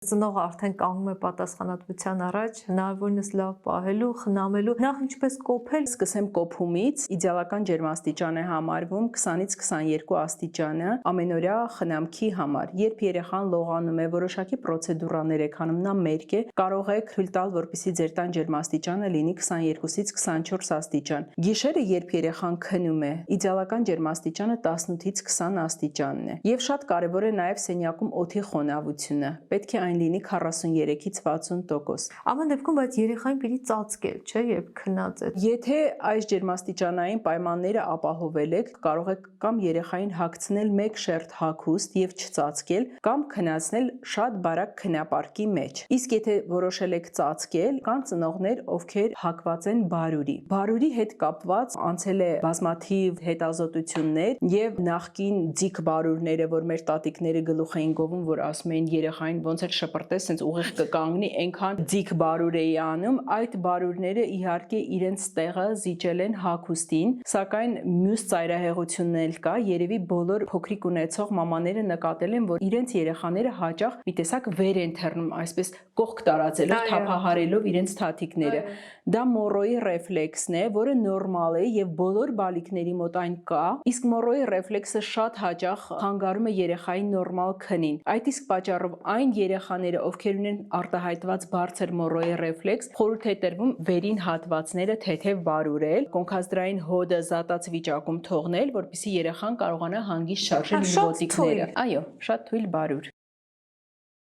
Ծնողը արդեն կանգնում է պատասխանատվության առաջ, հնարավորինս լավ պահելու, խնամելու, նախ ինչպես կոփել, Սկսեմ կոփումից, իդեալական ջերմաստիճան է համարվում 20-ից 22 աստիճանը ամենօրյա խնամքի համար։ Երբ երեխան լողանում է, որոշակի պրոցեդուրաներ եք անում, նա մերկ է, կարող եք թույլ տալ, որպեսզի ձեր տան ջերմաստիճանը լինի 22-ից 24 աստիճան։ Գիշերը, երբ երեխան քնում է, իդեալական ջերմաստիճանը 18-ից 20 աստիճանն է։ Եվ շատ կարևոր է նաև սենյակում օդի խոնավությունը։ Պետք է այն լինի 43-ից 60%։ Ամեն դեպքում բայց երեխային պիտի ծածկել, չէ, երբ քնած է։ Եթե այս ջերմաստիճանային պայմանները ապահովել եք, կարող եք կամ երեխային հագցնել մեկ շերտ հագուստ եւ չծածկել, կամ քնացնել շատ բարակ քնապարկի մեջ։ Իսկ եթե որոշել եք ծածկել, կան ծնողներ, ովքեր հակված են բարուրի։ Բարուրի հետ կապված անցել է բազմաթիվ հետազոտություններ եւ նախկին ձիգ բարուրները, որ մեր տատիկները գլուխ էին գովում, որ ասում էին երեխային ոնց էլ շպրտես, sense ուղիղ կկանգնի, այնքան ձիգ բարուր էի անում, այդ բարուրները իհարկե իրենց տեղը զիջել են հագուստին, սակայն մյուս ծայրահեղությունն էլ կա, երևի բոլոր փոքրիկ ունեցող մամաները նկատել են, որ իրենց երեխաները հաճախ մի տեսակ վեր են թռնում, այսպես կողք տարածելով, թափահարելով իրենց թաթիկները։ Դա մոռոյի ռեֆլեքսն է, որը նորմալ է եւ բոլոր բալիկների մոտ այն կա, իսկ մոռոյի ռեֆլեքսը շատ հաճախ խանգարում է երեխայի նորմալ քնին։ Այդ իսկ պատճառով այն երեխաները, ովքեր ունեն արտահայտված բարձր մոռոյի ռեֆլեքս, խորհուրդ է տրվում վերին հատվածները թեթև բարուրել, կոնքազդրային հոդը զատած վիճակում թողնել, որպեսզի երեխան կարողանա հանգիստ շարժել իր ոտիկները։ Այո, շատ թույլ բարուր։